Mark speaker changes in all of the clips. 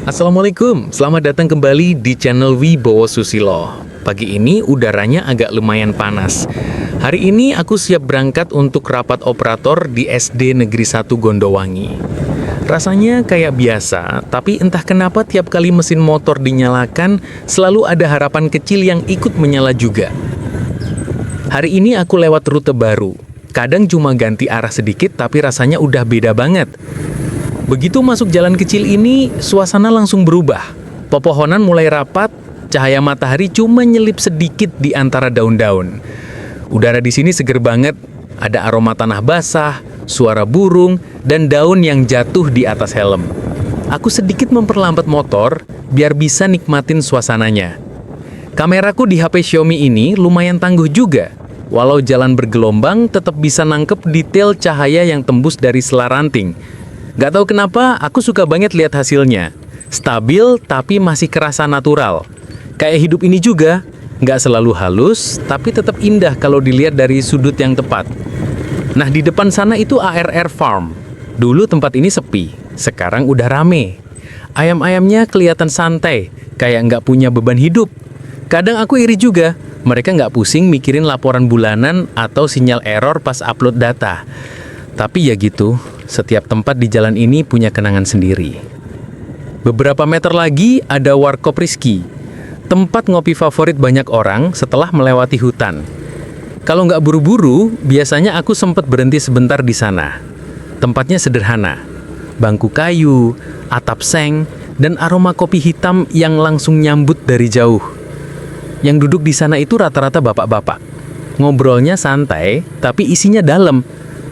Speaker 1: Assalamualaikum, selamat datang kembali di channel Wibowo Susilo. Pagi ini udaranya agak lumayan panas. Hari ini aku siap berangkat untuk rapat operator di SD Negeri 1 Gondowangi. Rasanya kayak biasa, tapi entah kenapa tiap kali mesin motor dinyalakan, selalu ada harapan kecil yang ikut menyala juga. Hari ini aku lewat rute baru. Kadang cuma ganti arah sedikit, tapi rasanya udah beda banget. Begitu masuk jalan kecil ini, suasana langsung berubah. Pepohonan mulai rapat, cahaya matahari cuma nyelip sedikit di antara daun-daun. Udara di sini seger banget, ada aroma tanah basah, suara burung, dan daun yang jatuh di atas helm. Aku sedikit memperlambat motor, biar bisa nikmatin suasananya. Kameraku di HP Xiaomi ini lumayan tangguh juga. Walau jalan bergelombang, tetap bisa nangkep detail cahaya yang tembus dari sela ranting. Gak tahu kenapa, aku suka banget lihat hasilnya. Stabil, tapi masih kerasa natural. Kayak hidup ini juga, gak selalu halus, tapi tetap indah kalau dilihat dari sudut yang tepat. Nah, di depan sana itu ARR Farm. Dulu tempat ini sepi, sekarang udah rame. Ayam-ayamnya kelihatan santai, kayak gak punya beban hidup. Kadang aku iri juga, mereka gak pusing mikirin laporan bulanan atau sinyal error pas upload data. Tapi ya gitu, setiap tempat di jalan ini punya kenangan sendiri. Beberapa meter lagi ada Warkop Rizky, tempat ngopi favorit banyak orang setelah melewati hutan. Kalau nggak buru-buru, biasanya aku sempat berhenti sebentar di sana. Tempatnya sederhana, bangku kayu, atap seng, dan aroma kopi hitam yang langsung nyambut dari jauh. Yang duduk di sana itu rata-rata bapak-bapak. Ngobrolnya santai, tapi isinya dalam.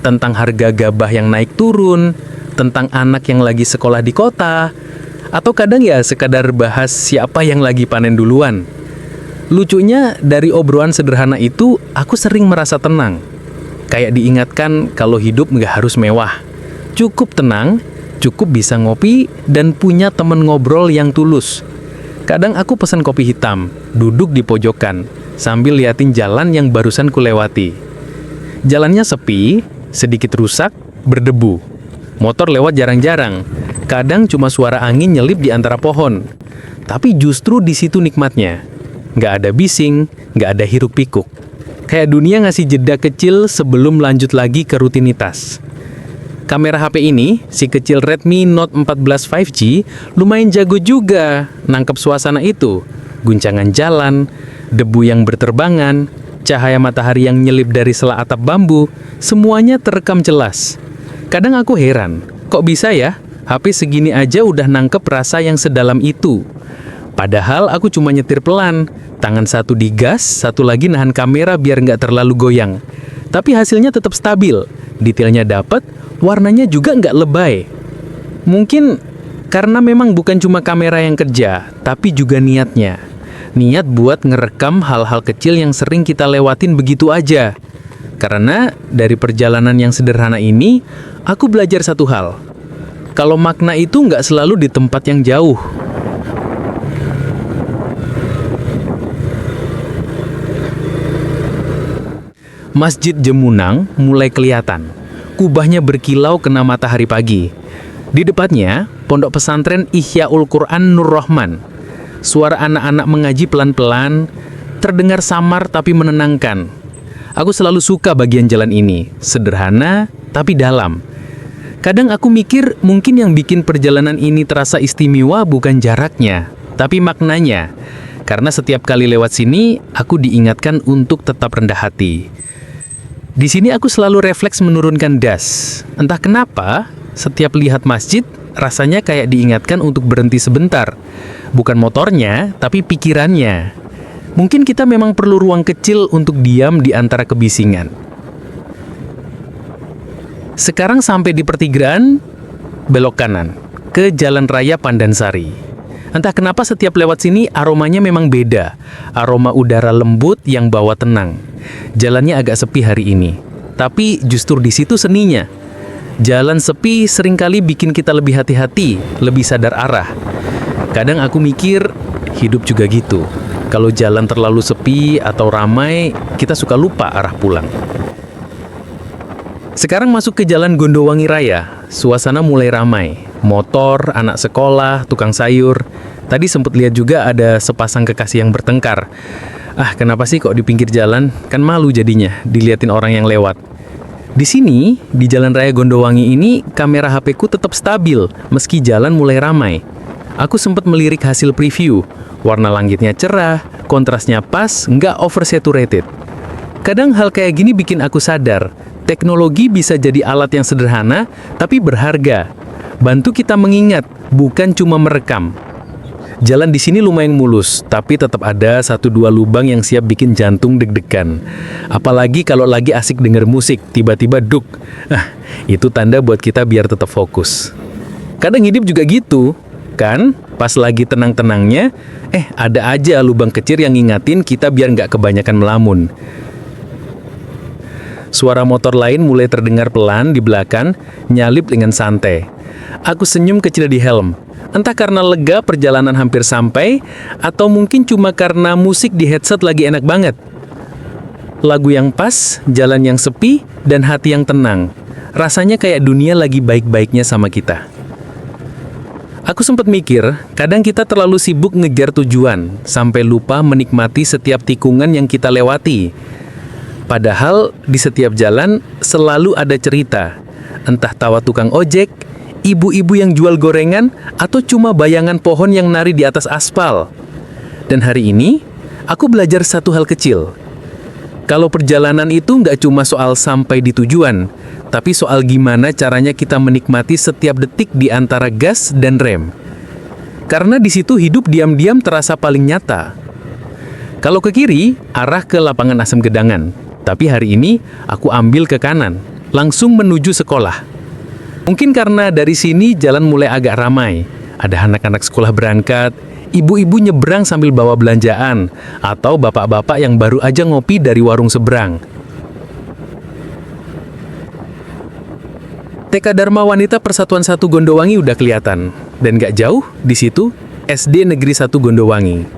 Speaker 1: Tentang harga gabah yang naik turun, tentang anak yang lagi sekolah di kota, atau kadang ya sekadar bahas siapa yang lagi panen duluan. Lucunya, dari obrolan sederhana itu, aku sering merasa tenang. Kayak diingatkan kalau hidup nggak harus mewah. Cukup tenang, cukup bisa ngopi, dan punya temen ngobrol yang tulus. Kadang aku pesan kopi hitam, duduk di pojokan, sambil liatin jalan yang barusan kulewati. Jalannya sepi, sedikit rusak, berdebu. Motor lewat jarang-jarang. Kadang cuma suara angin nyelip di antara pohon. Tapi justru di situ nikmatnya. Nggak ada bising, nggak ada hiruk-pikuk. Kayak dunia ngasih jeda kecil sebelum lanjut lagi ke rutinitas. Kamera HP ini, si kecil Redmi Note 14 5G, lumayan jago juga nangkep suasana itu. Guncangan jalan, debu yang berterbangan, cahaya matahari yang nyelip dari sela atap bambu, semuanya terekam jelas. Kadang aku heran, kok bisa ya? HP segini aja udah nangkep rasa yang sedalam itu. Padahal aku cuma nyetir pelan, tangan satu digas, satu lagi nahan kamera biar nggak terlalu goyang. Tapi hasilnya tetap stabil, detailnya dapet, warnanya juga nggak lebay. Mungkin karena memang bukan cuma kamera yang kerja, tapi juga niatnya. Niat buat ngerekam hal-hal kecil yang sering kita lewatin begitu aja. Karena dari perjalanan yang sederhana ini, aku belajar satu hal. Kalau makna itu nggak selalu di tempat yang jauh. Masjid Jemunang mulai kelihatan. Kubahnya berkilau kena matahari pagi. Di depannya, pondok pesantren Ihyaul Quran Nur Rahman. Suara anak-anak mengaji pelan-pelan, terdengar samar tapi menenangkan. Aku selalu suka bagian jalan ini, sederhana tapi dalam. Kadang aku mikir mungkin yang bikin perjalanan ini terasa istimewa bukan jaraknya, tapi maknanya. Karena setiap kali lewat sini, aku diingatkan untuk tetap rendah hati. Di sini aku selalu refleks menurunkan das. Entah kenapa, setiap lihat masjid, rasanya kayak diingatkan untuk berhenti sebentar. Bukan motornya, tapi pikirannya. Mungkin kita memang perlu ruang kecil untuk diam di antara kebisingan. Sekarang sampai di pertigaan, belok kanan, ke Jalan Raya Pandansari. Entah kenapa setiap lewat sini aromanya memang beda. Aroma udara lembut yang bawa tenang. Jalannya agak sepi hari ini. Tapi justru di situ seninya. Jalan sepi seringkali bikin kita lebih hati-hati, lebih sadar arah. Kadang aku mikir, hidup juga gitu. Kalau jalan terlalu sepi atau ramai, kita suka lupa arah pulang. Sekarang masuk ke Jalan Gondowangi Raya, suasana mulai ramai. Motor, anak sekolah, tukang sayur. Tadi sempat lihat juga ada sepasang kekasih yang bertengkar. Kenapa sih kok di pinggir jalan? Kan malu jadinya diliatin orang yang lewat. Di sini, di Jalan Raya Gondowangi ini, kamera HP-ku tetap stabil meski jalan mulai ramai. Aku sempat melirik hasil preview. Warna langitnya cerah, kontrasnya pas, nggak oversaturated. Kadang hal kayak gini bikin aku sadar, teknologi bisa jadi alat yang sederhana, tapi berharga. Bantu kita mengingat, bukan cuma merekam. Jalan di sini lumayan mulus, tapi tetap ada 1-2 lubang yang siap bikin jantung deg-degan. Apalagi kalau lagi asik denger musik, tiba-tiba duk. Itu tanda buat kita biar tetap fokus. Kadang hidup juga gitu, kan? Pas lagi tenang-tenangnya, ada aja lubang kecil yang ngingatin kita biar nggak kebanyakan melamun. Suara motor lain mulai terdengar pelan di belakang, nyalip dengan santai. Aku senyum kecil di helm. Entah karena lega perjalanan hampir sampai, atau mungkin cuma karena musik di headset lagi enak banget. Lagu yang pas, jalan yang sepi, dan hati yang tenang. Rasanya kayak dunia lagi baik-baiknya sama kita. Aku sempat mikir, kadang kita terlalu sibuk ngejar tujuan, sampai lupa menikmati setiap tikungan yang kita lewati. Padahal di setiap jalan selalu ada cerita. Entah tawa tukang ojek, ibu-ibu yang jual gorengan, atau cuma bayangan pohon yang nari di atas aspal. Dan hari ini, aku belajar satu hal kecil. Kalau perjalanan itu nggak cuma soal sampai di tujuan, tapi soal gimana caranya kita menikmati setiap detik di antara gas dan rem. Karena di situ hidup diam-diam terasa paling nyata. Kalau ke kiri, arah ke lapangan Asam Gedangan. Tapi hari ini, aku ambil ke kanan, langsung menuju sekolah. Mungkin karena dari sini jalan mulai agak ramai. Ada anak-anak sekolah berangkat, ibu-ibu nyebrang sambil bawa belanjaan, atau bapak-bapak yang baru aja ngopi dari warung seberang. TK Dharma Wanita Persatuan 1 Gondowangi udah kelihatan. Dan gak jauh, di situ, SD Negeri 1 Gondowangi.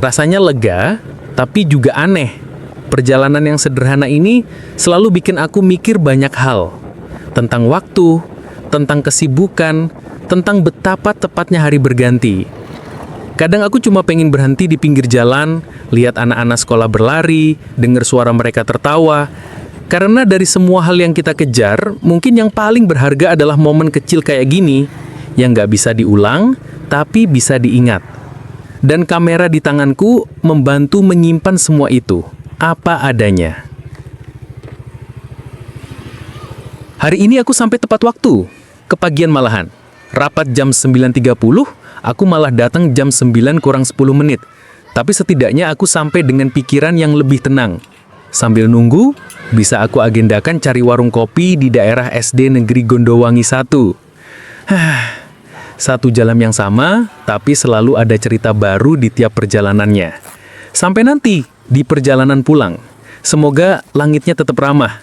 Speaker 1: Rasanya lega, tapi juga aneh. Perjalanan yang sederhana ini selalu bikin aku mikir banyak hal. Tentang waktu, tentang kesibukan, tentang betapa tepatnya hari berganti. Kadang aku cuma pengen berhenti di pinggir jalan, lihat anak-anak sekolah berlari, dengar suara mereka tertawa. Karena dari semua hal yang kita kejar, mungkin yang paling berharga adalah momen kecil kayak gini, yang nggak bisa diulang, tapi bisa diingat. Dan kamera di tanganku membantu menyimpan semua itu, apa adanya. Hari ini aku sampai tepat waktu. Kepagian malahan. Rapat jam 9.30, aku malah datang jam 9 kurang 10 menit. Tapi setidaknya aku sampai dengan pikiran yang lebih tenang. Sambil nunggu, bisa aku agendakan cari warung kopi di daerah SD Negeri Gondowangi 1. Satu jalan yang sama, tapi selalu ada cerita baru di tiap perjalanannya. Sampai nanti, di perjalanan pulang. Semoga langitnya tetap ramah.